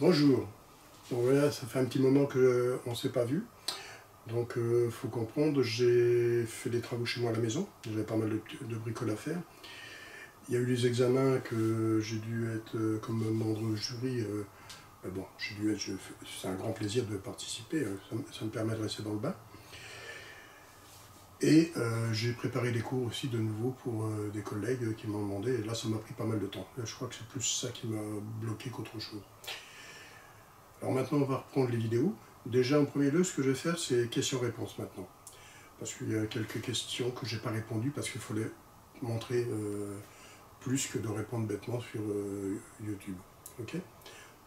Bonjour. Donc voilà, ça fait un petit moment qu'on ne s'est pas vu. Donc faut comprendre, j'ai fait des travaux chez moi à la maison. J'avais pas mal de bricoles à faire. Il y a eu les examens que j'ai dû être comme membre de jury. Bon, c'est un grand plaisir de participer. Ça me permet de rester dans le bain. Et j'ai préparé des cours aussi de nouveau pour des collègues qui m'ont demandé. Et là, ça m'a pris pas mal de temps. Là, je crois que c'est plus ça qui m'a bloqué qu'autre chose. Alors maintenant, on va reprendre les vidéos. Déjà, en premier lieu, ce que je vais faire, c'est questions-réponses maintenant. Parce qu'il y a quelques questions que je n'ai pas répondues parce qu'il fallait montrer plus que de répondre bêtement sur YouTube. Ok?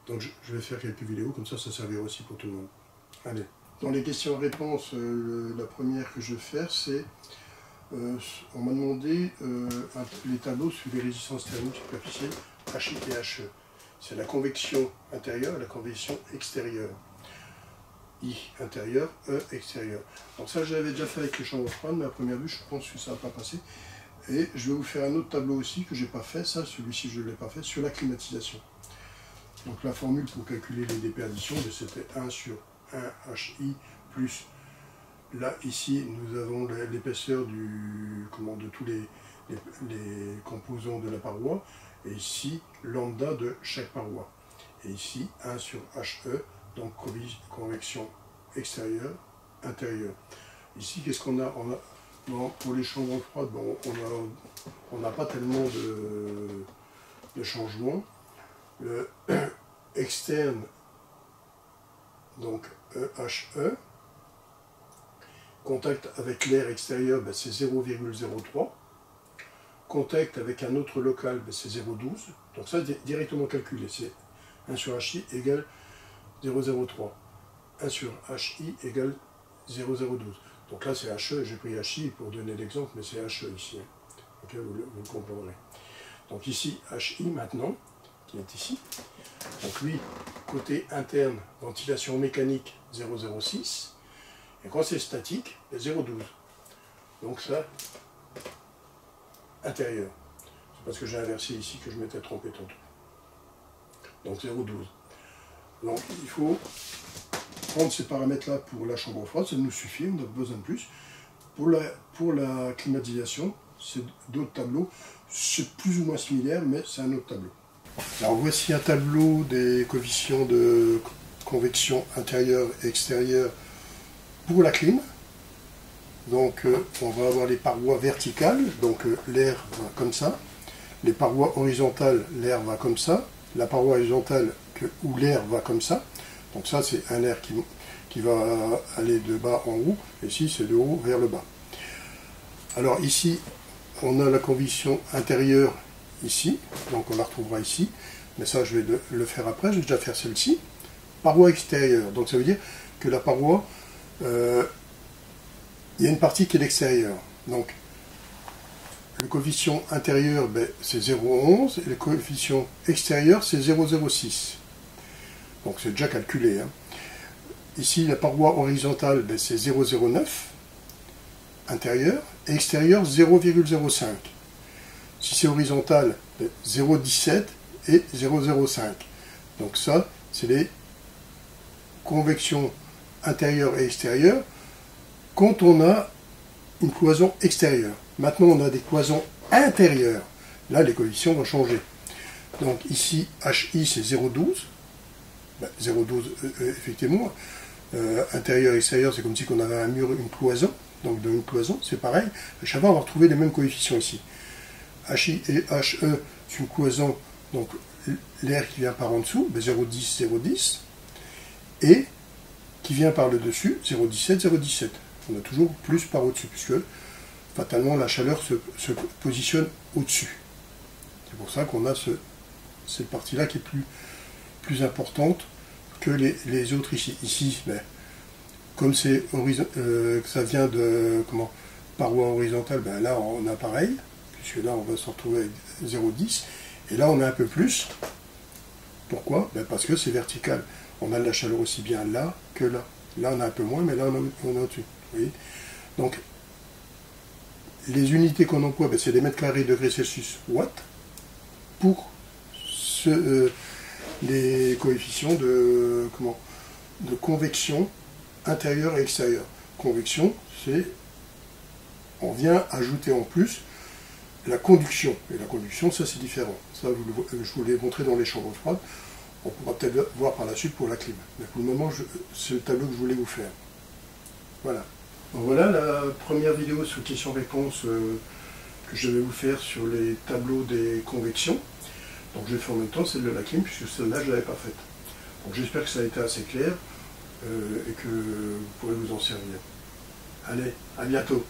Donc je vais faire quelques vidéos, comme ça servira aussi pour tout le monde. Allez. Dans les questions-réponses, la première que je vais faire, c'est on m'a demandé les tableaux sur les résistances thermiques superficielles HI et HE. C'est la convection intérieure et la convection extérieure. I intérieur, E extérieur. Donc ça, je l'avais déjà fait avec les chambres froides, mais à première vue, je pense que ça n'a pas passé. Et je vais vous faire un autre tableau aussi que je n'ai pas fait, ça, celui-ci je ne l'ai pas fait, sur la climatisation. Donc la formule pour calculer les déperditions, c'était 1 sur 1 HI plus, là, ici, nous avons l'épaisseur de tous les composants de la paroi, et ici, lambda de chaque paroi. Et ici, 1 sur HE, donc convection extérieure, intérieure. Ici, qu'est-ce qu'on a, bon, pour les chambres froides, bon, on n'a pas tellement de changements. Le externe, donc EHE, contact avec l'air extérieur, ben, c'est 0,03. Contact avec un autre local, ben, c'est 0,12. Donc ça, directement calculé, c'est 1 sur HI égale 0,03. 1 sur HI égale 0,012. Donc là, c'est HE, j'ai pris HI pour donner l'exemple, mais c'est HE ici. Hein. Okay, vous le comprendrez. Donc ici, HI maintenant, qui est ici. Donc lui, côté interne, ventilation mécanique, 0,06. Et quand c'est statique, 0,12. Donc ça, intérieur. C'est parce que j'ai inversé ici que je m'étais trompé tantôt. Donc 0,12. Donc il faut prendre ces paramètres-là pour la chambre froide, ça nous suffit, on n'a pas besoin de plus. Pour la climatisation, c'est d'autres tableaux. C'est plus ou moins similaire, mais c'est un autre tableau. Alors voici un tableau des coefficients de convection intérieure et extérieure pour la clim. Donc on va avoir les parois verticales, donc l'air va comme ça. Les parois horizontales, l'air va comme ça. La paroi horizontale où l'air va comme ça. Donc ça c'est un air qui va aller de bas en haut. Et ici c'est de haut vers le bas. Alors ici on a la convection intérieure ici. Donc on la retrouvera ici. Mais ça je vais le faire après. Je vais déjà faire celle-ci. Paroi extérieure. Donc ça veut dire que la paroi... il y a une partie qui est l'extérieur. Donc, le coefficient intérieur, ben, c'est 0,11 et le coefficient extérieur, c'est 0,06. Donc, c'est déjà calculé. Hein. Ici, la paroi horizontale, ben, c'est 0,09 intérieur et extérieur, 0,05. Si c'est horizontal, ben, 0,17 et 0,05. Donc, ça, c'est les convections intérieures et extérieures quand on a une cloison extérieure. Maintenant, on a des cloisons intérieures. Là, les coefficients vont changer. Donc ici, HI, c'est 0,12. Ben, 0,12, effectivement. Intérieur, extérieur, c'est comme si on avait un mur, une cloison. Donc dans une cloison, c'est pareil. À chaque fois, on va retrouver les mêmes coefficients ici. HI et HE, c'est une cloison, donc l'air qui vient par en dessous, ben 0,10, 0,10. Et qui vient par le dessus, 0,17, 0,17. On a toujours plus par au-dessus, puisque fatalement la chaleur se positionne au-dessus. C'est pour ça qu'on a cette partie-là qui est plus importante que les autres ici. Ici, ben, comme ça vient de paroi horizontale, ben là on a pareil, puisque là on va se retrouver avec 0,10, et là on a un peu plus. Pourquoi? Ben parce que c'est vertical. On a de la chaleur aussi bien là que là. Là on a un peu moins, mais là on a au-dessus. Donc, les unités qu'on emploie, ben, c'est des mètres carrés degrés Celsius watts pour les coefficients de convection intérieure et extérieure. Convection, c'est, on vient ajouter en plus la conduction. Et la conduction, ça c'est différent. Ça, je vous l'ai montré dans les chambres froides. On pourra peut-être voir par la suite pour la clim. Mais pour le moment, c'est le tableau que je voulais vous faire. Voilà. Donc voilà la première vidéo sur questions-réponses que je vais vous faire sur les tableaux des convections. Donc j'ai fait en même temps celle de la clim, puisque celle-là, je ne l'avais pas faite. Donc j'espère que ça a été assez clair et que vous pourrez vous en servir. Allez, à bientôt.